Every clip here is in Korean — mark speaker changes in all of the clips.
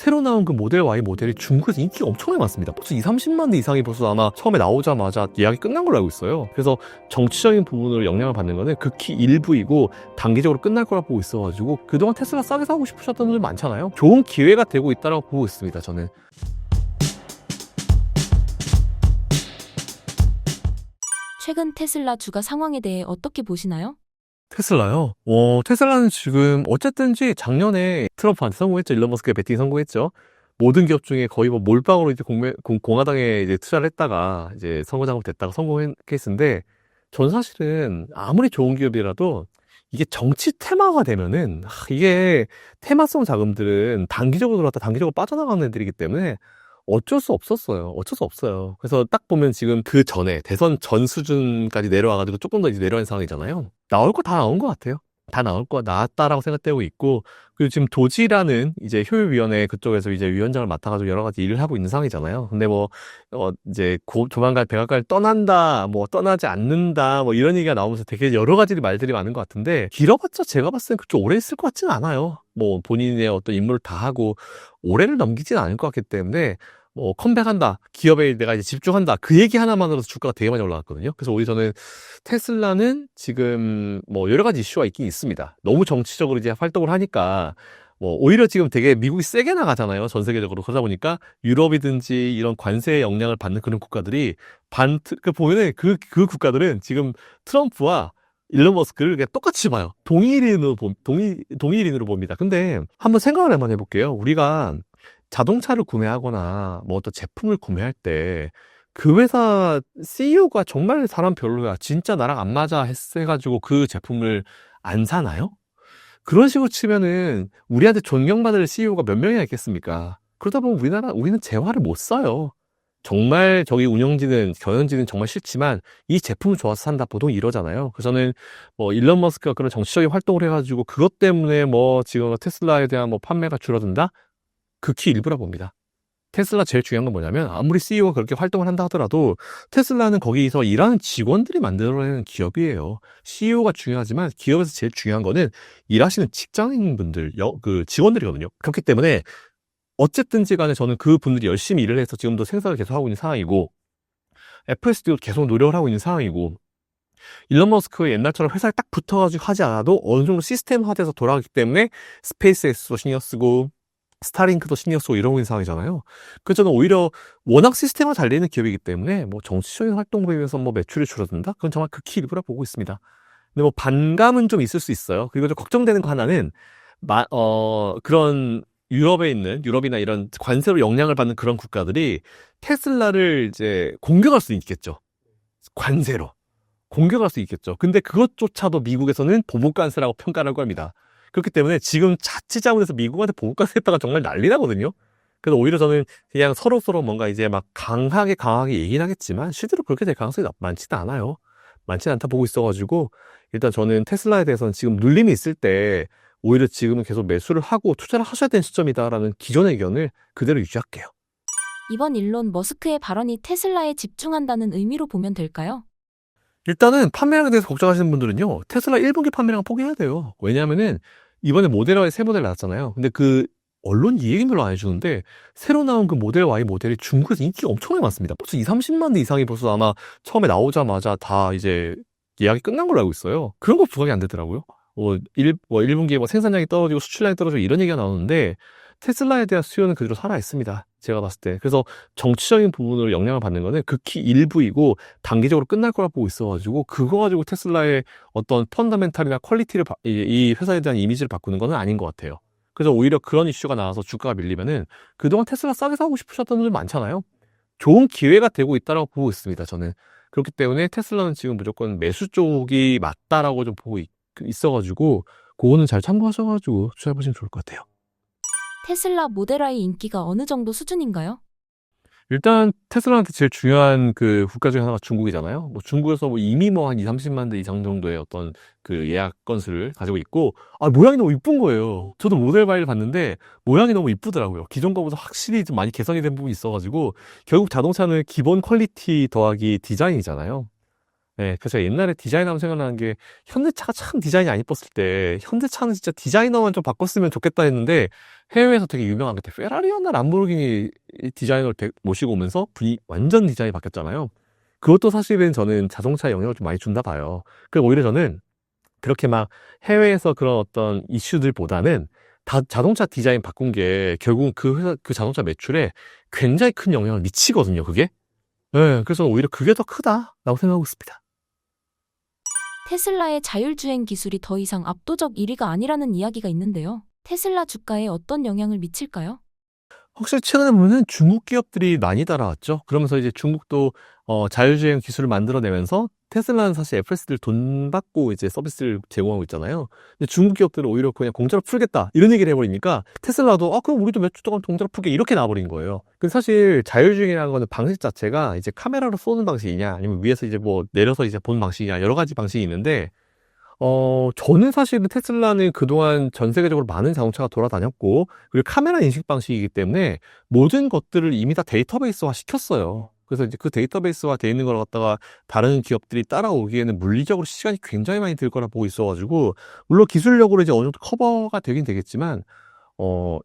Speaker 1: 새로 나온 그 모델 Y 모델이 중국에서 인기가 엄청나게 많습니다. 벌써 2-30만 대 이상이 벌써 아마 처음에 나오자마자 예약이 끝난 걸로 알고 있어요. 그래서 정치적인 부분으로 영향을 받는 거는 극히 일부이고 단기적으로 끝날 거라 보고 있어가지고 그동안 테슬라 싸게 사고 싶으셨던 분들 많잖아요. 좋은 기회가 되고 있다고 보고 있습니다, 저는.
Speaker 2: 최근 테슬라 주가 상황에 대해 어떻게 보시나요?
Speaker 1: 테슬라요? 테슬라는 지금 어쨌든지 작년에 트럼프한테 성공했죠. 일론 머스크의 배팅 성공했죠. 모든 기업 중에 거의 뭐 몰빵으로 이제 공화당에 이제 투자를 했다가 이제 선거 작업됐다가 성공한 케이스인데, 전 사실은 아무리 좋은 기업이라도 이게 정치 테마가 되면은 이게 테마성 자금들은 단기적으로 들어왔다 단기적으로 빠져나가는 애들이기 때문에 어쩔 수 없었어요. 어쩔 수 없어요. 그래서 딱 보면 지금 그 전에 대선 전 수준까지 내려와가지고 조금 더 이제 내려간 상황이잖아요. 나올 거 다 나온 것 같아요. 다 나올 거 나왔다라고 생각되고 있고, 그리고 지금 도지라는 이제 효율위원회 그쪽에서 이제 위원장을 맡아가지고 여러 가지 일을 하고 있는 상황이잖아요. 근데 뭐 이제 조만간 백악관을 떠난다, 뭐 떠나지 않는다, 뭐 이런 얘기가 나오면서 되게 여러 가지 말들이 많은 것 같은데, 길어봤자 제가 봤을 땐 그렇게 오래 있을 것 같지는 않아요. 뭐 본인의 어떤 임무를 다 하고 오래를 넘기진 않을 것 같기 때문에 뭐 컴백한다, 기업에 내가 이제 집중한다, 그 얘기 하나만으로도 주가가 되게 많이 올라갔거든요. 그래서 오히려 저는 테슬라는 지금 뭐 여러 가지 이슈가 있긴 있습니다. 너무 정치적으로 이제 활동을 하니까 뭐 오히려 지금 되게 미국이 세게 나가잖아요, 전 세계적으로. 그러다 보니까 유럽이든지 이런 관세의 영향을 받는 그런 국가들이 보면은 그 국가들은 지금 트럼프와 일론 머스크를 그냥 똑같이 봐요. 동일인으로 봅니다. 근데 한번 생각을 한번 해볼게요. 우리가 자동차를 구매하거나 뭐 어떤 제품을 구매할 때 그 회사 CEO가 정말 사람 별로야, 진짜 나랑 안 맞아 해가지고 그 제품을 안 사나요? 그런 식으로 치면은 우리한테 존경받을 CEO가 몇 명이나 있겠습니까? 그러다 보면 우리는 재화를 못 써요. 정말 저기 운영진은 경영진은 정말 싫지만 이 제품을 좋아서 산다, 보통 이러잖아요. 그래서 저는 뭐 일론 머스크가 그런 정치적인 활동을 해가지고 그것 때문에 뭐 지금 테슬라에 대한 뭐 판매가 줄어든다? 극히 일부라 봅니다. 테슬라 제일 중요한 건 뭐냐면, 아무리 CEO가 그렇게 활동을 한다 하더라도 테슬라는 거기서 일하는 직원들이 만들어내는 기업이에요. CEO가 중요하지만 기업에서 제일 중요한 거는 일하시는 직장인분들, 그 직원들이거든요. 그렇기 때문에 어쨌든지 간에 저는 그 분들이 열심히 일을 해서 지금도 생산을 계속 하고 있는 상황이고, FSD도 계속 노력을 하고 있는 상황이고, 일론 머스크가 옛날처럼 회사에 딱 붙어가지고 하지 않아도 어느 정도 시스템화돼서 돌아가기 때문에 스페이스X도 신경 쓰고 스타링크도 신경 쓰고 이러고 있는 상황이잖아요. 그래서 저는 오히려 워낙 시스템화 잘 되는 기업이기 때문에 뭐 정치적인 활동 보이면서 뭐 매출이 줄어든다? 그건 정말 극히 일부라 보고 있습니다. 근데 뭐 반감은 좀 있을 수 있어요. 그리고 좀 걱정되는 거 하나는 그런 유럽이나 이런 관세로 영향을 받는 그런 국가들이 테슬라를 이제 공격할 수 있겠죠. 관세로 공격할 수 있겠죠. 근데 그것조차도 미국에서는 보복관세라고 평가를 할 겁니다. 그렇기 때문에 지금 자칫잘못해서 미국한테 보복관세 했다가 정말 난리 나거든요. 그래서 오히려 저는 그냥 서로서로 뭔가 이제 막 강하게 얘기는 하겠지만 실제로 그렇게 될 가능성이 많지는 않아요. 많지는 않다 보고 있어가지고, 일단 저는 테슬라에 대해서는 지금 눌림이 있을 때 오히려 지금은 계속 매수를 하고 투자를 하셔야 되는 시점이다라는 기존의 의견을 그대로 유지할게요.
Speaker 2: 이번 일론 머스크의 발언이 테슬라에 집중한다는 의미로 보면 될까요?
Speaker 1: 일단은 판매량에 대해서 걱정하시는 분들은요, 테슬라 1분기 판매량 포기해야 돼요. 왜냐하면은 이번에 모델 Y 새 모델 나왔잖아요. 근데 그 언론 이 얘기는 별로 안 해주는데, 새로 나온 그 모델 Y 모델이 중국에서 인기가 엄청나게 많습니다. 벌써 2-30만 대 이상이 벌써 아마 처음에 나오자마자 다 이제 예약이 끝난 걸로 알고 있어요. 그런 거 부각이 안 되더라고요. 1분기에 뭐 생산량이 떨어지고 수출량이 떨어지고 이런 얘기가 나오는데, 테슬라에 대한 수요는 그대로 살아 있습니다, 제가 봤을 때. 그래서 정치적인 부분으로 영향을 받는 거는 극히 일부이고 단기적으로 끝날 거라 보고 있어가지고, 그거 가지고 테슬라의 어떤 펀더멘탈이나 퀄리티를 이 회사에 대한 이미지를 바꾸는 거는 아닌 것 같아요. 그래서 오히려 그런 이슈가 나와서 주가가 밀리면은, 그동안 테슬라 싸게 사고 싶으셨던 분들 많잖아요. 좋은 기회가 되고 있다고 보고 있습니다, 저는. 그렇기 때문에 테슬라는 지금 무조건 매수 쪽이 맞다라고 좀 보고 있어가지고, 그거는 잘 참고하셔가지고 투자해보시면 좋을 것 같아요.
Speaker 2: 테슬라 모델 Y 인기가 어느 정도 수준인가요?
Speaker 1: 일단 테슬라한테 제일 중요한 그 국가 중에 하나가 중국이잖아요. 뭐 중국에서 뭐 이미 뭐 한 2-30만 대 이상 정도의 어떤 그 예약 건수를 가지고 있고, 모양이 너무 이쁜 거예요. 저도 모델 Y를 봤는데 모양이 너무 이쁘더라고요. 기존 거보다 확실히 좀 많이 개선이 된 부분이 있어가지고, 결국 자동차는 기본 퀄리티 더하기 디자인이잖아요. 예, 그래서 옛날에 디자인하면 생각나는 게 현대차가 참 디자인이 안 이뻤을 때 현대차는 진짜 디자이너만 좀 바꿨으면 좋겠다 했는데 해외에서 되게 유명한 그때 페라리였나 람보르기니 디자이너를 모시고 오면서 완전 디자인이 바뀌었잖아요. 그것도 사실은 저는 자동차에 영향을 좀 많이 준다 봐요. 그리고 오히려 저는 그렇게 막 해외에서 그런 어떤 이슈들보다는 다 자동차 디자인 바꾼 게 결국은 그 회사, 그 자동차 매출에 굉장히 큰 영향을 미치거든요, 그게. 예, 그래서 오히려 그게 더 크다라고 생각하고 있습니다.
Speaker 2: 테슬라의 자율주행 기술이 더 이상 압도적 1위가 아니라는 이야기가 있는데요. 테슬라 주가에 어떤 영향을 미칠까요?
Speaker 1: 확실히 최근에 보면은 중국 기업들이 많이 따라왔죠. 그러면서 이제 중국도 자율주행 기술을 만들어내면서 테슬라는 사실 FS들 돈 받고 이제 서비스를 제공하고 있잖아요. 근데 중국 기업들은 오히려 그냥 공짜로 풀겠다 이런 얘기를 해버리니까 테슬라도 그럼 우리도 몇 주 동안 공짜로 풀게 이렇게 나와버린 거예요. 근데 사실 자율주행이라는 거는 방식 자체가 이제 카메라로 쏘는 방식이냐 아니면 위에서 이제 뭐 내려서 이제 보는 방식이냐 여러 가지 방식이 있는데 저는 사실은 테슬라는 그동안 전 세계적으로 많은 자동차가 돌아다녔고, 그리고 카메라 인식 방식이기 때문에 모든 것들을 이미 다 데이터베이스화 시켰어요. 그래서 이제 그 데이터베이스화 돼 있는 걸 갖다가 다른 기업들이 따라오기에는 물리적으로 시간이 굉장히 많이 들 거라 보고 있어가지고, 물론 기술력으로 이제 어느 정도 커버가 되긴 되겠지만,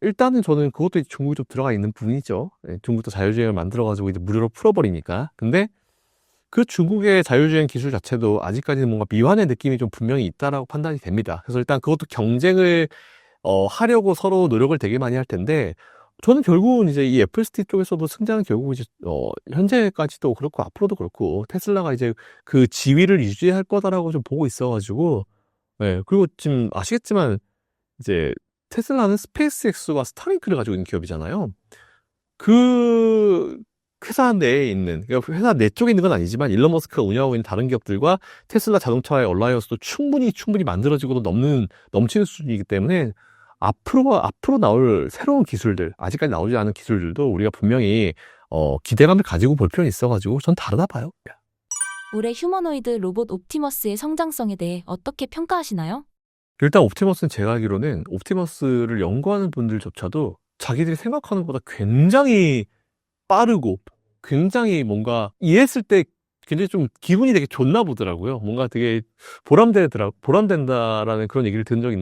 Speaker 1: 일단은 저는 그것도 이제 중국이 좀 들어가 있는 부분이죠. 예, 중국도 자율주행을 만들어가지고 이제 무료로 풀어버리니까. 근데 그 중국의 자율주행 기술 자체도 아직까지는 뭔가 미완의 느낌이 좀 분명히 있다라고 판단이 됩니다. 그래서 일단 그것도 경쟁을 하려고 서로 노력을 되게 많이 할 텐데 저는 결국은 이제 이 FSD 쪽에서도 승자는 결국 이제 현재까지도 그렇고 앞으로도 그렇고 테슬라가 이제 그 지위를 유지할 거다라고 좀 보고 있어가지고 네, 그리고 지금 아시겠지만 이제 테슬라는 스페이스X와 스타링크를 가지고 있는 기업이잖아요. 그 회사 내에 있는 그러니까 회사 내 쪽에 있는 건 아니지만 일론 머스크가 운영하고 있는 다른 기업들과 테슬라 자동차의 얼라이언스도 충분히 만들어지고도 넘치는 수준이기 때문에 앞으로 나올 새로운 기술들 아직까지 나오지 않은 기술들도 우리가 분명히 기대감을 가지고 볼 필요는 있어가지고 전 다르다 봐요.
Speaker 2: 올해 휴머노이드 로봇 옵티머스의 성장성에 대해 어떻게 평가하시나요?
Speaker 1: 일단 옵티머스는 제가 알기로는 옵티머스를 연구하는 분들조차도 자기들이 생각하는 것보다 굉장히 빠르고 굉장히 뭔가 이해했을 때 굉장히 좀 기분이 되게 좋나 보더라고요. 뭔가 되게 보람된다라는 그런 얘기를 들은 적이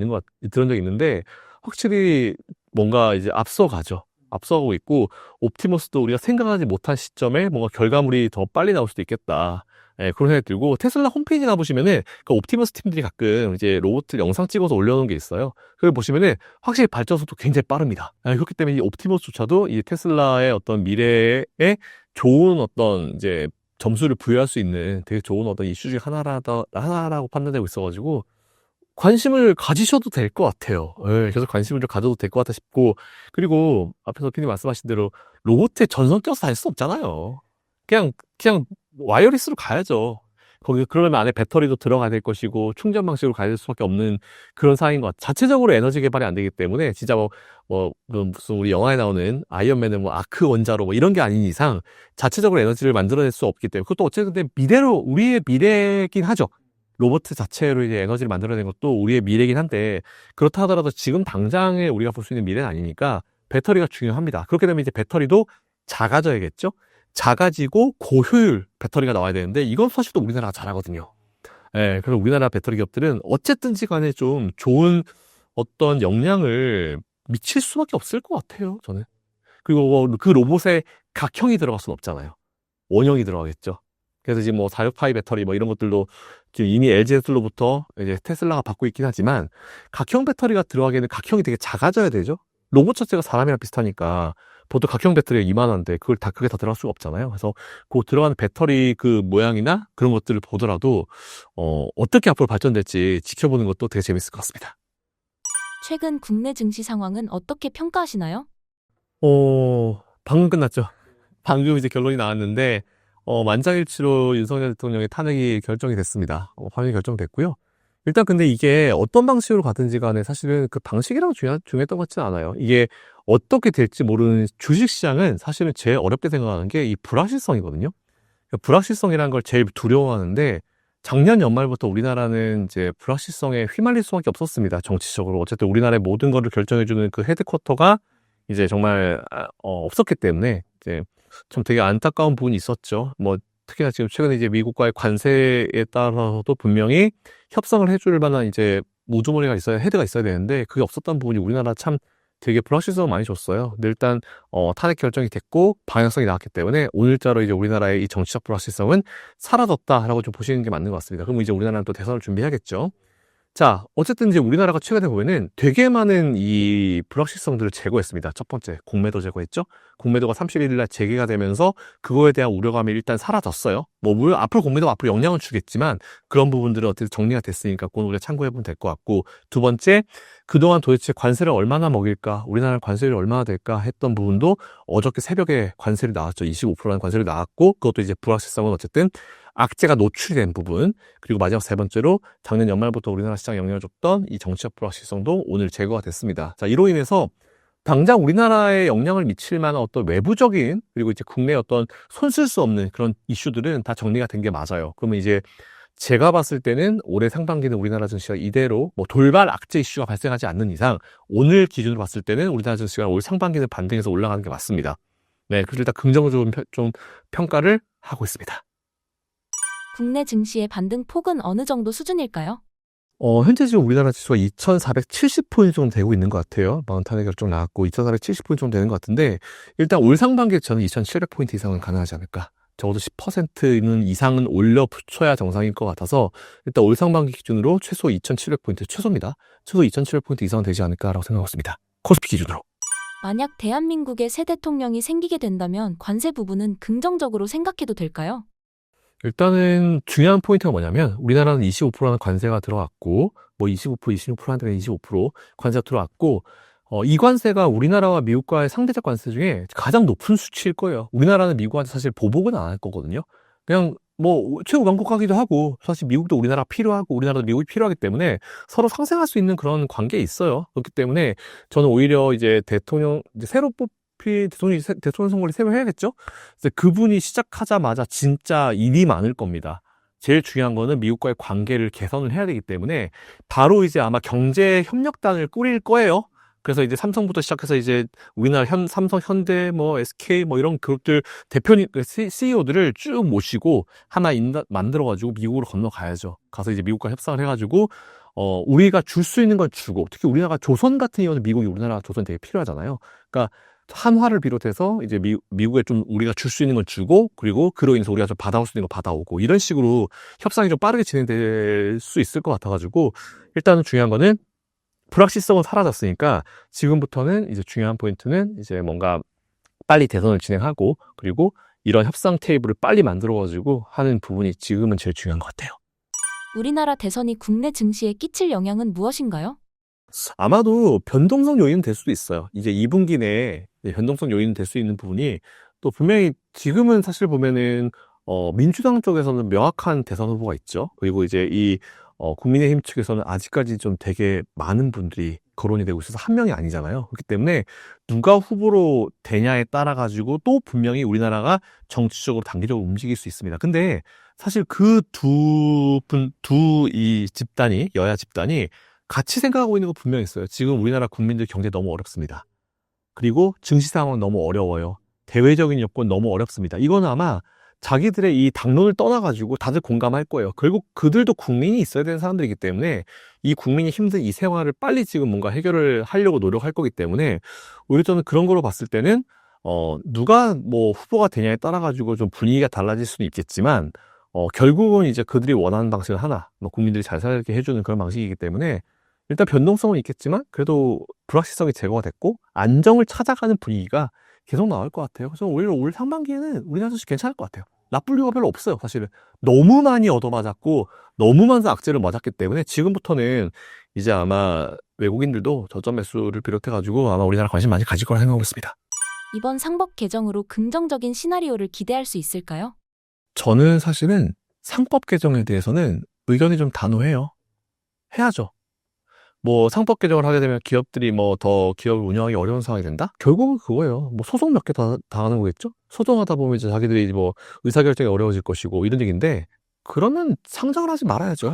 Speaker 1: 있는데 확실히 뭔가 이제 앞서가고 있고 옵티머스도 우리가 생각하지 못한 시점에 뭔가 결과물이 더 빨리 나올 수도 있겠다. 예, 그런 생각이 들고 테슬라 홈페이지 가보시면은 그 옵티머스 팀들이 가끔 이제 로봇을 영상 찍어서 올려놓은 게 있어요. 그걸 보시면은 확실히 발전 속도 굉장히 빠릅니다. 예, 그렇기 때문에 이 옵티머스조차도 이 테슬라의 어떤 미래에 좋은 어떤 이제 점수를 부여할 수 있는 되게 좋은 어떤 이슈 중에 하나라고 판단되고 있어가지고 관심을 가지셔도 될 것 같아요. 예, 계속 관심을 좀 가져도 될 것 같다 싶고 그리고 앞에서 피디 말씀하신 대로 로봇에 전선 껴서 다닐 수 없잖아요. 그냥 와이어리스로 가야죠. 그러면 안에 배터리도 들어가야 될 것이고 충전 방식으로 가야 될 수밖에 없는 그런 상황인 것 같아요. 자체적으로 에너지 개발이 안 되기 때문에 진짜 무슨 우리 영화에 나오는 아이언맨은 뭐 아크 원자로 뭐 이런 게 아닌 이상 자체적으로 에너지를 만들어낼 수 없기 때문에 그것도 어쨌든 우리의 미래긴 하죠. 로봇 자체로 이제 에너지를 만들어내는 것도 우리의 미래긴 한데 그렇다 하더라도 지금 당장에 우리가 볼 수 있는 미래는 아니니까 배터리가 중요합니다. 그렇게 되면 이제 배터리도 작아져야겠죠? 작아지고 고효율 배터리가 나와야 되는데 이건 사실 또 우리나라가 잘하거든요. 예, 그래서 우리나라 배터리 기업들은 어쨌든지 간에 좀 좋은 어떤 영향을 미칠 수밖에 없을 것 같아요, 저는. 그리고 그 로봇에 각형이 들어갈 수는 없잖아요. 원형이 들어가겠죠. 그래서 지금 뭐 46파이 배터리 뭐 이런 것들도 지금 이미 LG에서로부터 이제 테슬라가 받고 있긴 하지만 각형 배터리가 들어가기에는 각형이 되게 작아져야 되죠. 로봇 자체가 사람이랑 비슷하니까 보통 각형 배터리가 이만한데 그걸 다 크게 다 들어갈 수가 없잖아요. 그래서 그 들어가는 배터리 그 모양이나 그런 것들을 보더라도 어떻게 앞으로 발전될지 지켜보는 것도 되게 재밌을 것 같습니다.
Speaker 2: 최근 국내 증시 상황은 어떻게 평가하시나요?
Speaker 1: 방금 끝났죠. 방금 이제 결론이 나왔는데 만장일치로 윤석열 대통령의 탄핵이 결정이 됐습니다. 판결이 결정됐고요. 일단 근데 이게 어떤 방식으로 가든지 간에 사실은 그 방식이랑 중요했던 것 같지는 않아요. 이게 어떻게 될지 모르는 주식시장은 사실은 제일 어렵게 생각하는 게 이 불확실성이거든요. 불확실성이라는 걸 제일 두려워하는데 작년 연말부터 우리나라는 이제 불확실성에 휘말릴 수밖에 없었습니다. 정치적으로. 어쨌든 우리나라의 모든 거를 결정해주는 그 헤드쿼터가 이제 정말 없었기 때문에 이제 좀 되게 안타까운 부분이 있었죠. 뭐 특히나 지금 최근에 이제 미국과의 관세에 따라서도 분명히 협상을 해줄 만한 이제 우두머리가 있어야, 헤드가 있어야 되는데 그게 없었던 부분이 우리나라 참 되게 불확실성을 많이 줬어요. 근데 일단 탄핵 결정이 됐고 방향성이 나왔기 때문에 오늘자로 이제 우리나라의 이 정치적 불확실성은 사라졌다라고 좀 보시는 게 맞는 것 같습니다. 그럼 이제 우리나라는 또 대선을 준비해야겠죠. 자, 어쨌든 이제 우리나라가 최근에 보면은 되게 많은 이 불확실성들을 제거했습니다. 첫 번째, 공매도 제거했죠? 공매도가 31일 날 재개가 되면서 그거에 대한 우려감이 일단 사라졌어요. 뭐, 물론 앞으로 공매도가 앞으로 영향을 주겠지만 그런 부분들은 어떻게 정리가 됐으니까 그건 우리가 참고해보면 될 것 같고, 두 번째, 그동안 도대체 관세를 얼마나 먹일까? 우리나라 관세율이 얼마나 될까? 했던 부분도 어저께 새벽에 관세를 나왔죠. 25%라는 관세를 나왔고, 그것도 이제 불확실성은 어쨌든 악재가 노출된 부분, 그리고 마지막 세 번째로 작년 연말부터 우리나라 시장에 영향을 줬던 이 정치적 불확실성도 오늘 제거가 됐습니다. 자, 이로 인해서 당장 우리나라에 영향을 미칠 만한 어떤 외부적인, 그리고 이제 국내 어떤 손쓸 수 없는 그런 이슈들은 다 정리가 된 게 맞아요. 그러면 이제 제가 봤을 때는 올해 상반기는 우리나라 증시가 이대로 뭐 돌발 악재 이슈가 발생하지 않는 이상 오늘 기준으로 봤을 때는 우리나라 증시가 올 상반기는 반등해서 올라가는 게 맞습니다. 네, 그래서 일단 긍정적으로 좀 평가를 하고 있습니다.
Speaker 2: 국내 증시의 반등 폭은 어느 정도 수준일까요?
Speaker 1: 현재 지금 우리나라 지수가 2,470포인트 정도 되고 있는 것 같아요. 마운탄의 결정 나왔고 2,470포인트 정도 되는 것 같은데 일단 올 상반기에 저는 2,700포인트 이상은 가능하지 않을까. 적어도 10%는 이상은 올려 붙여야 정상일 것 같아서 일단 올 상반기 기준으로 최소 2,700포인트, 최소입니다. 최소 2,700포인트 이상은 되지 않을까라고 생각하고 있습니다. 코스피 기준으로.
Speaker 2: 만약 대한민국의 새 대통령이 생기게 된다면 관세 부분은 긍정적으로 생각해도 될까요?
Speaker 1: 일단은 중요한 포인트가 뭐냐면 우리나라는 25%라는 관세가 들어왔고 뭐 25%, 26%한테 25% 관세가 들어왔고 이 관세가 우리나라와 미국과의 상대적 관세 중에 가장 높은 수치일 거예요. 우리나라는 미국한테 사실 보복은 안 할 거거든요. 그냥 뭐 최후 방콕하기도 하고 사실 미국도 우리나라 필요하고 우리나라도 미국이 필요하기 때문에 서로 상생할 수 있는 그런 관계에 있어요. 그렇기 때문에 저는 오히려 이제 새로 뽑힌 대통령 선거를 새로 해야겠죠? 그래서 그분이 시작하자마자 진짜 일이 많을 겁니다. 제일 중요한 거는 미국과의 관계를 개선을 해야 되기 때문에 바로 이제 아마 경제 협력단을 꾸릴 거예요. 그래서 이제 삼성부터 시작해서 이제 우리나라 삼성, 현대, 뭐 SK 뭐 이런 그룹들 대표님, CEO들을 쭉 모시고 하나 만들어가지고 미국으로 건너가야죠. 가서 이제 미국과 협상을 해가지고 우리가 줄 수 있는 걸 주고, 특히 우리나라가 조선 같은 경우는 미국이 우리나라 조선 되게 필요하잖아요. 그러니까 한화를 비롯해서 이제 미국에 좀 우리가 줄 수 있는 걸 주고, 그리고 그로 인해서 우리가 좀 받아올 수 있는 걸 받아오고, 이런 식으로 협상이 좀 빠르게 진행될 수 있을 것 같아가지고, 일단은 중요한 거는 불확실성은 사라졌으니까 지금부터는 이제 중요한 포인트는 이제 뭔가 빨리 대선을 진행하고 그리고 이런 협상 테이블을 빨리 만들어가지고 하는 부분이 지금은 제일 중요한 것 같아요.
Speaker 2: 우리나라 대선이 국내 증시에 끼칠 영향은 무엇인가요?
Speaker 1: 아마도 변동성 요인은 될 수도 있어요. 이제 2분기 내에 변동성 요인은 될 수 있는 부분이 또 분명히 지금은 사실 보면은 민주당 쪽에서는 명확한 대선 후보가 있죠. 그리고 이제 국민의힘 측에서는 아직까지 좀 되게 많은 분들이 거론이 되고 있어서 한 명이 아니잖아요. 그렇기 때문에 누가 후보로 되냐에 따라 가지고 또 분명히 우리나라가 정치적으로 단기적으로 움직일 수 있습니다. 근데 사실 그 이 집단이, 여야 집단이 같이 생각하고 있는 거 분명히 있어요. 지금 우리나라 국민들 경제 너무 어렵습니다. 그리고 증시 상황은 너무 어려워요. 대외적인 여건 너무 어렵습니다. 이건 아마 자기들의 이 당론을 떠나가지고 다들 공감할 거예요. 결국 그들도 국민이 있어야 되는 사람들이기 때문에 이 국민이 힘든 이 생활을 빨리 지금 뭔가 해결을 하려고 노력할 거기 때문에 오히려 저는 그런 거로 봤을 때는 누가 뭐 후보가 되냐에 따라 가지고 좀 분위기가 달라질 수는 있겠지만 결국은 이제 그들이 원하는 방식은 하나, 뭐 국민들이 잘 살게 해주는 그런 방식이기 때문에 일단 변동성은 있겠지만 그래도 불확실성이 제거가 됐고 안정을 찾아가는 분위기가 계속 나올 것 같아요. 그래서 오히려 올 상반기에는 우리나라 증시 괜찮을 것 같아요. 나쁠 이유가 별로 없어요. 사실은 너무 많이 얻어맞았고 너무 많은 악재를 맞았기 때문에 지금부터는 이제 아마 외국인들도 저점 매수를 비롯해가지고 아마 우리나라 관심 많이 가질 거라 생각하고 있습니다.
Speaker 2: 이번 상법 개정으로 긍정적인 시나리오를 기대할 수 있을까요?
Speaker 1: 저는 사실은 상법 개정에 대해서는 의견이 좀 단호해요. 해야죠. 뭐 상법 개정을 하게 되면 기업들이 뭐 더 기업을 운영하기 어려운 상황이 된다? 결국은 그거예요. 뭐 소송 몇 개 당하는 거겠죠? 소송하다 보면 이제 자기들이 뭐 의사결정이 어려워질 것이고 이런 얘기인데 그러면 상장을 하지 말아야죠.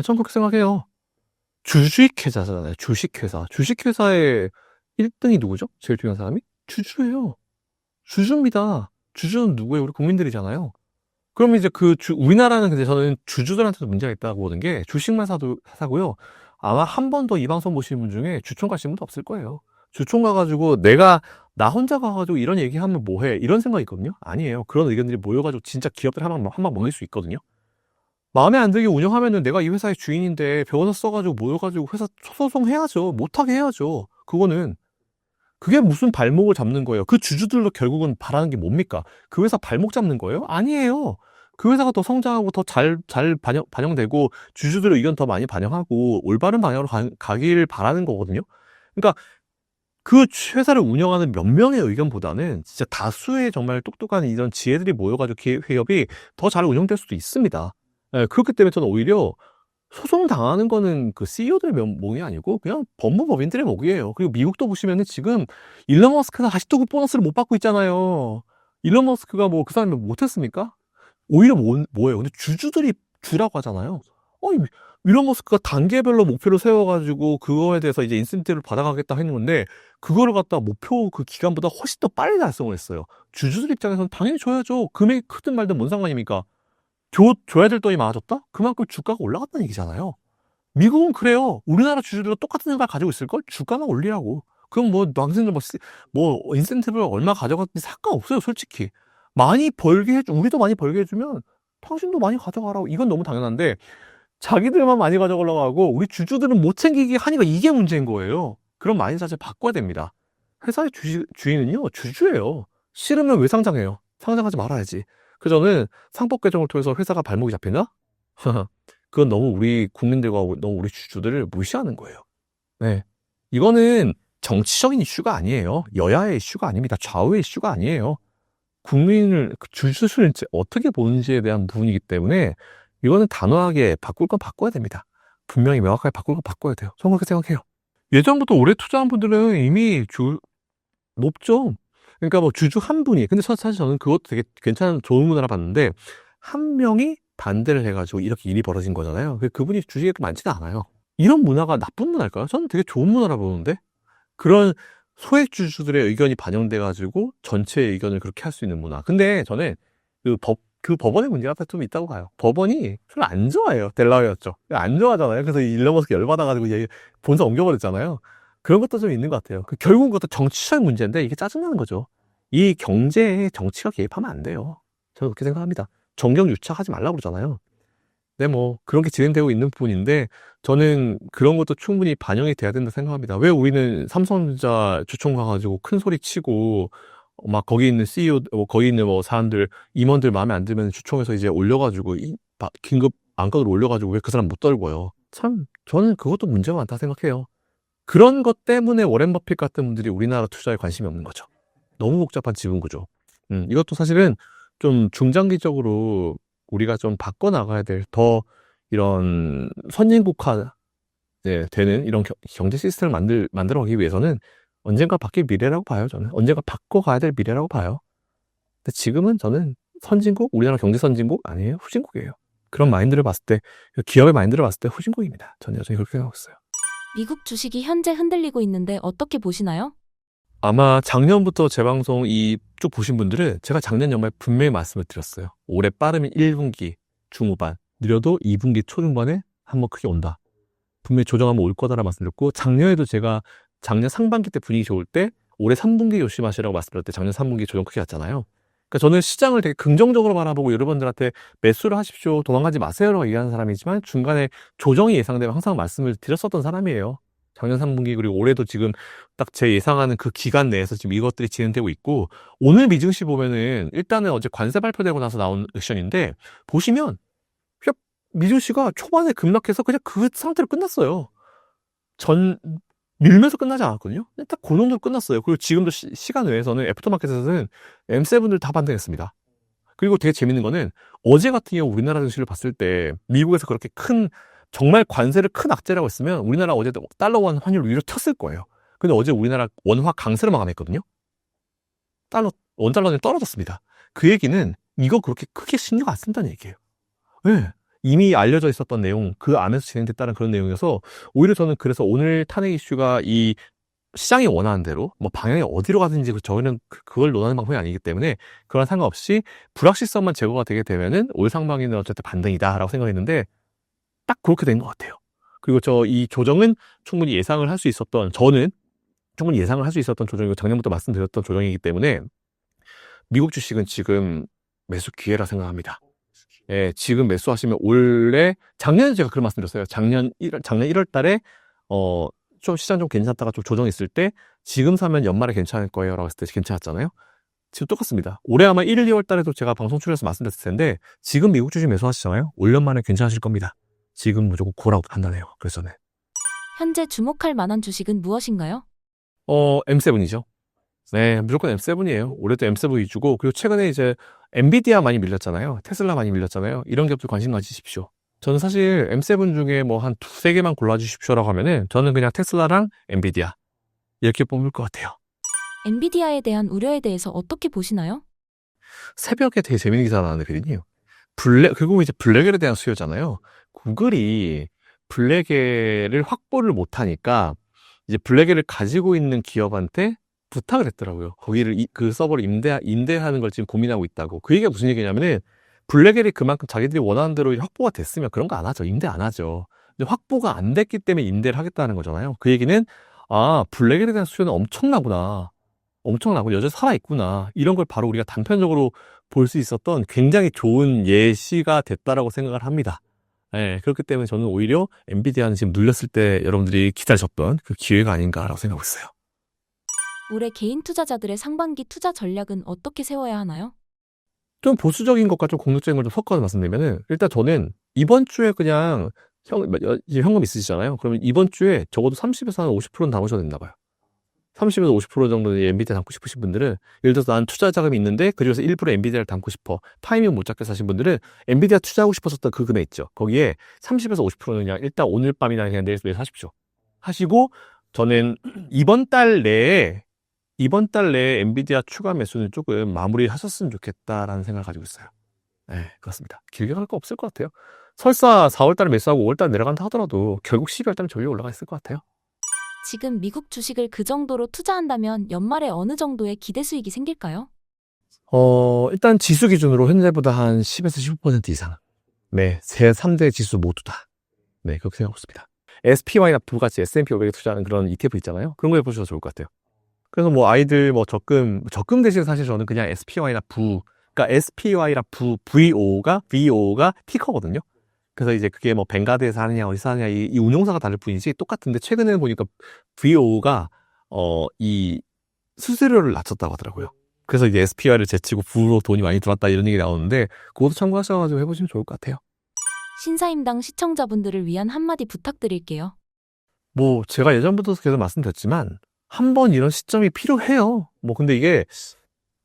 Speaker 1: 전 그렇게 생각해요. 주식회사잖아요. 주식회사. 주식회사의 1등이 누구죠? 제일 중요한 사람이? 주주예요. 주주입니다. 주주는 누구예요? 우리 국민들이잖아요. 그러면 이제 우리나라는 근데 저는 주주들한테도 문제가 있다고 보는 게 주식만 사고요. 아마 한 번 더 이 방송 보시는 분 중에 주총 가신 분도 없을 거예요. 주총 가가지고 나 혼자 가가지고 이런 얘기하면 뭐해? 이런 생각이 있거든요? 아니에요. 그런 의견들이 모여가지고 진짜 기업들 한 방 먹일 수 있거든요? 마음에 안 들게 운영하면은 내가 이 회사의 주인인데 변호사 써가지고 모여가지고 회사 소송해야죠. 못하게 해야죠. 그게 무슨 발목을 잡는 거예요? 그 주주들도 결국은 바라는 게 뭡니까? 그 회사 발목 잡는 거예요? 아니에요. 그 회사가 더 성장하고 더 잘 반영되고 주주들의 의견 더 많이 반영하고 올바른 방향으로 가길 바라는 거거든요. 그러니까 그 회사를 운영하는 몇 명의 의견보다는 진짜 다수의 정말 똑똑한 이런 지혜들이 모여가지고 기업이 더 잘 운영될 수도 있습니다. 예, 그렇기 때문에 저는 오히려 소송 당하는 거는 그 CEO들의 몫이 아니고 그냥 법무법인들의 몫이에요. 그리고 미국도 보시면은 지금 일론 머스크가 아직도 그 보너스를 못 받고 있잖아요. 일론 머스크가 뭐 그 사람이 못했습니까? 오히려 뭐예요? 근데 주주들이 주라고 하잖아요. 일론 머스크가 단계별로 목표를 세워가지고 그거에 대해서 이제 인센티브를 받아가겠다 하는 건데 그거를 갖다 목표 그 기간보다 훨씬 더 빨리 달성을 했어요. 주주들 입장에서는 당연히 줘야죠. 금액이 크든 말든 뭔 상관입니까? 줘야 될 돈이 많아졌다? 그만큼 주가가 올라갔다는 얘기잖아요. 미국은 그래요. 우리나라 주주들도 똑같은 생각 가지고 있을걸? 주가만 올리라고. 그럼 당신들 인센티브를 얼마 가져갔는지 상관없어요, 솔직히. 우리도 많이 벌게 해주면 당신도 많이 가져가라고. 이건 너무 당연한데, 자기들만 많이 가져가려고 하고, 우리 주주들은 못 챙기게 하니까 이게 문제인 거예요. 그런 마인드 자체를 바꿔야 됩니다. 회사의 주인은요, 주주예요. 싫으면 왜 상장해요? 상장하지 말아야지. 저는 상법 개정을 통해서 회사가 발목이 잡히나? 그건 너무 우리 국민들과 너무 우리 주주들을 무시하는 거예요. 네. 이거는 정치적인 이슈가 아니에요. 여야의 이슈가 아닙니다. 좌우의 이슈가 아니에요. 주주를 어떻게 보는지에 대한 부분이기 때문에 이거는 단호하게 바꿀 건 바꿔야 됩니다. 분명히 명확하게 바꿀 건 바꿔야 돼요. 저는 그렇게 생각해요. 예전부터 오래 투자한 분들은 이미 높죠. 그러니까 주주 한 분이, 근데 사실 저는 그것도 되게 좋은 문화라 봤는데, 한 명이 반대를 해가지고 이렇게 일이 벌어진 거잖아요. 그분이 주식이 많지는 않아요. 이런 문화가 나쁜 문화일까요? 저는 되게 좋은 문화라 보는데, 그런 소액 주주들의 의견이 반영돼가지고 전체의 의견을 그렇게 할 수 있는 문화. 근데 저는 그 법원의 문제가 좀 있다고 봐요. 법원이 별로 안 좋아해요. 델라웨어였죠. 안 좋아하잖아요. 그래서 일론 머스크 열받아가지고 본사 옮겨버렸잖아요. 그런 것도 좀 있는 것 같아요. 결국은 그것도 정치적인 문제인데 이게 짜증나는 거죠. 이 경제에 정치가 개입하면 안 돼요. 저는 그렇게 생각합니다. 정경 유착하지 말라고 그러잖아요. 네, 그런 게 진행되고 있는 부분인데 저는 그런 것도 충분히 반영이 돼야 된다 생각합니다. 왜 우리는 삼성전자 주총 가가지고 큰 소리 치고 막 거기 있는 CEO, 거기 있는 사람들, 임원들 마음에 안 들면 주총에서 이제 올려가지고 긴급 안건으로 올려가지고 왜 그 사람 못 떨고요. 참 저는 그것도 문제가 많다 생각해요. 그런 것 때문에 워렌 버핏 같은 분들이 우리나라 투자에 관심이 없는 거죠. 너무 복잡한 지분 구조. 이것도 사실은 좀 중장기적으로 우리가 좀 바꿔나가야 될 이런 선진국화 되는 이런 경제 시스템을 만들어가기 위해서는 언젠가 바뀔 미래라고 봐요, 저는. 언젠가 바꿔가야 될 미래라고 봐요. 근데 지금은 저는 우리나라 경제 선진국 아니에요. 후진국이에요. 그런 마인드를 봤을 때, 기업의 마인드를 봤을 때 후진국입니다. 저는 여전히 그렇게 생각하고 있어요.
Speaker 2: 미국 주식이 현재 흔들리고 있는데 어떻게 보시나요?
Speaker 1: 아마 작년부터 제 방송 쭉 보신 분들은 제가 작년 연말 분명히 말씀을 드렸어요. 올해 빠르면 1분기 중후반, 느려도 2분기 초중반에 한번 크게 온다. 분명히 조정하면 올 거다라고 말씀드렸고, 작년에도 제가 작년 상반기 때 분위기 좋을 때 올해 3분기 조심하시라고 말씀드렸을 때 작년 3분기 조정 크게 왔잖아요. 그러니까 저는 시장을 되게 긍정적으로 바라보고 여러분들한테 매수를 하십시오, 도망가지 마세요라고 얘기하는 사람이지만 중간에 조정이 예상되면 항상 말씀을 드렸었던 사람이에요. 작년 3분기 그리고 올해도 지금 딱 제 예상하는 그 기간 내에서 지금 이것들이 진행되고 있고, 오늘 미증시 보면은 일단은 어제 관세 발표되고 나서 나온 액션인데 보시면 그냥 미증시가 초반에 급락해서 그냥 그 상태로 끝났어요. 밀면서 끝나지 않았거든요. 딱 그 정도로 끝났어요. 그리고 지금도 시간 외에서는 애프터마켓에서는 M7들 다 반등했습니다. 그리고 되게 재밌는 거는 어제 같은 경우 우리나라 증시를 봤을 때 미국에서 그렇게 정말 관세를 큰 악재라고 했으면 우리나라 어제 달러 원 환율 위로 튀었을 거예요. 근데 어제 우리나라 원화 강세로 마감했거든요. 원달러는 떨어졌습니다. 그 얘기는 이거 그렇게 크게 신경 안 쓴다는 얘기예요. 네. 이미 알려져 있었던 내용, 그 안에서 진행됐다는 그런 내용이어서 오히려 저는 그래서 오늘 탄핵 이슈가 이 시장이 원하는 대로 뭐 방향이 어디로 가든지 저희는 그걸 논하는 방법이 아니기 때문에 그런 상관없이 불확실성만 제거가 되게 되면은 올 상반기는 어쨌든 반등이다라고 생각했는데 딱 그렇게 된 것 같아요. 그리고 이 조정은 충분히 예상을 할 수 있었던 저는 충분히 예상을 할 수 있었던 조정이고 작년부터 말씀드렸던 조정이기 때문에 미국 주식은 지금 매수 기회라 생각합니다. 예, 지금 매수하시면 올해 작년에 제가 그런 말씀드렸어요. 작년 1월 달에 좀 시장 좀 괜찮다가 좀 조정했을 때 지금 사면 연말에 괜찮을 거예요라고 했을 때 괜찮았잖아요. 지금 똑같습니다. 올해 아마 1, 2월 달에도 제가 방송 출연해서 말씀드렸을 텐데 지금 미국 주식 매수하시잖아요. 올 연말에 괜찮으실 겁니다. 지금 무조건 고라고 판단해요. 그래서 저는
Speaker 2: 현재 주목할 만한 주식은 무엇인가요?
Speaker 1: M7이죠. 네, 무조건 M7이에요. 올해도 M7 위주고 그리고 최근에 이제 엔비디아 많이 밀렸잖아요. 테슬라 많이 밀렸잖아요. 이런 기업들 관심 가지십시오. 저는 사실 M7 중에 뭐 한 두세 개만 골라주십시오라고 하면은 저는 그냥 테슬라랑 엔비디아 이렇게 뽑을 것 같아요.
Speaker 2: 엔비디아에 대한 우려에 대해서 어떻게 보시나요?
Speaker 1: 새벽에 되게 재밌는 기사 나왔는데 피디님. 그리고 이제 블랙엘에 대한 수요잖아요. 구글이 블랙엘을 확보를 못하니까 이제 블랙엘을 가지고 있는 기업한테 부탁을 했더라고요. 거기를 그 서버를 임대하는 걸 지금 고민하고 있다고. 그 얘기가 무슨 얘기냐면은 블랙엘이 그만큼 자기들이 원하는 대로 확보가 됐으면 그런 거 안 하죠. 임대 안 하죠. 근데 확보가 안 됐기 때문에 임대를 하겠다는 거잖아요. 그 얘기는 블랙엘에 대한 수요는 엄청나구나. 엄청나고 여전히 살아있구나. 이런 걸 바로 우리가 단편적으로 볼 수 있었던 굉장히 좋은 예시가 됐다라고 생각을 합니다. 예, 그렇기 때문에 저는 오히려 엔비디아는 지금 눌렸을 때 여러분들이 기다리셨던 그 기회가 아닌가라고 생각하고 있어요.
Speaker 2: 올해 개인 투자자들의 상반기 투자 전략은 어떻게 세워야 하나요?
Speaker 1: 좀 보수적인 것과 좀 공격적인 걸 좀 섞어서 말씀드리면은 일단 저는 이번 주에 그냥 현금 있으시잖아요. 그러면 이번 주에 적어도 30에서 한 50%는 담으셔도 된다 봐요. 30에서 50% 정도 엔비디아 담고 싶으신 분들은 예를 들어서 난 투자 자금이 있는데 그중에서 일부러 엔비디아를 담고 싶어 타이밍 못 잡게 사신 분들은 엔비디아 투자하고 싶었었던 그 금액 있죠. 거기에 30에서 50%는 그냥 일단 오늘 밤이나 그냥 내일 사십시오. 하시고 저는 이번 달 내에 엔비디아 추가 매수는 조금 마무리하셨으면 좋겠다라는 생각을 가지고 있어요. 네, 그렇습니다. 길게 갈 거 없을 것 같아요. 설사 4월 달에 매수하고 5월 달에 내려간다 하더라도 결국 12월 달에 저기 올라가 있을 것 같아요.
Speaker 2: 지금 미국 주식을 그 정도로 투자한다면 연말에 어느 정도의 기대 수익이 생길까요?
Speaker 1: 일단 지수 기준으로 현재보다 한 10에서 15% 이상. 네, 3대 지수 모두 다. 네, 그렇게 생각하고 있습니다. SPY나 부같이 S&P 500에 투자하는 그런 ETF 있잖아요. 그런 거 해보셔도 좋을 것 같아요. 그래서 뭐 아이들 뭐 적금 대신 사실 저는 그냥 SPY나 그러니까 SPY랑 VO가 티커거든요. 그래서 이제 그게 뭐 뱅가드에서 하느냐 어디서 하느냐 이 운용사가 다를 뿐이지 똑같은데 최근에는 보니까 VO가 이 수수료를 낮췄다고 하더라고요. 그래서 이제 SPY를 제치고 부로 돈이 많이 들어왔다 이런 얘기 나오는데 그것도 참고하셔가지고 해보시면 좋을 것 같아요.
Speaker 2: 신사임당 시청자분들을 위한 한마디 부탁드릴게요.
Speaker 1: 뭐 제가 예전부터 계속 말씀드렸지만 한번 이런 시점이 필요해요. 뭐 근데 이게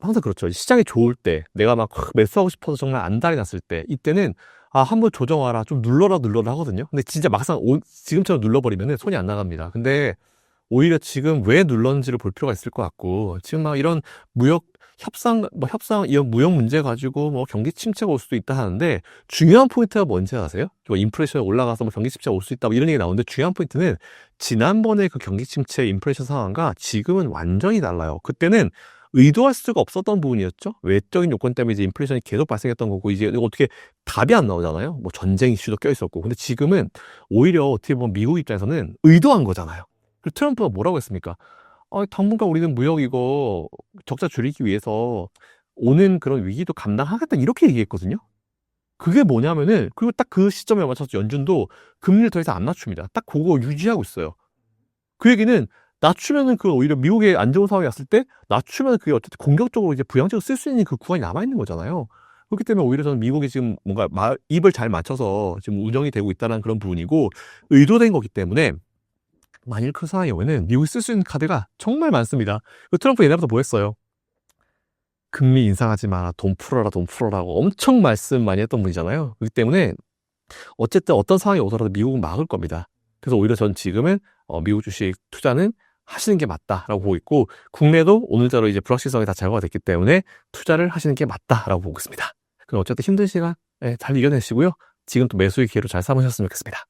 Speaker 1: 항상 그렇죠. 시장이 좋을 때 내가 막 매수하고 싶어서 정말 안달이 났을 때 이때는 한번 조정하라 좀 눌러라 하거든요. 근데 진짜 막상 지금처럼 눌러버리면 손이 안 나갑니다. 근데 오히려 지금 왜 눌렀는지를 볼 필요가 있을 것 같고 지금 막 이런 협상 이런 무역 문제 가지고 뭐 경기 침체가 올 수도 있다 하는데 중요한 포인트가 뭔지 아세요? 인플레이션이 올라가서 뭐 경기 침체가 올 수 있다 이런 얘기 나오는데 중요한 포인트는 지난번에 그 경기 침체 인플레이션 상황과 지금은 완전히 달라요. 그때는 의도할 수가 없었던 부분이었죠. 외적인 요건 때문에 이제 인플레이션이 계속 발생했던 거고 이제 어떻게 답이 안 나오잖아요. 뭐 전쟁 이슈도 껴 있었고. 근데 지금은 오히려 어떻게 보면 미국 입장에서는 의도한 거잖아요. 그리고 트럼프가 뭐라고 했습니까? 당분간 우리는 무역 이거 적자 줄이기 위해서 오는 그런 위기도 감당하겠다 이렇게 얘기했거든요. 그게 뭐냐면은 그리고 딱 그 시점에 맞춰서 연준도 금리를 더 이상 안 낮춥니다. 딱 그거 유지하고 있어요. 그 얘기는 낮추면은 그 오히려 미국의 안 좋은 상황이 왔을 때 낮추면 그게 어쨌든 공격적으로 이제 부양적으로 쓸 수 있는 그 구간이 남아 있는 거잖아요. 그렇기 때문에 오히려 저는 미국이 지금 뭔가 입을 잘 맞춰서 지금 운영이 되고 있다는 그런 부분이고 의도된 거기 때문에 만일 그 상황이 오면은 미국이 쓸 수 있는 카드가 정말 많습니다. 트럼프 옛날부터 뭐 했어요? 금리 인상하지 마라, 돈 풀어라고 엄청 말씀 많이 했던 분이잖아요. 그렇기 때문에 어쨌든 어떤 상황이 오더라도 미국은 막을 겁니다. 그래서 오히려 전 지금은 미국 주식 투자는 하시는 게 맞다라고 보고 있고 국내도 오늘자로 이제 불확실성이 다 제거가 됐기 때문에 투자를 하시는 게 맞다라고 보고 있습니다. 그럼 어쨌든 힘든 시간 잘 이겨내시고요. 지금 또 매수의 기회로 잘 삼으셨으면 좋겠습니다.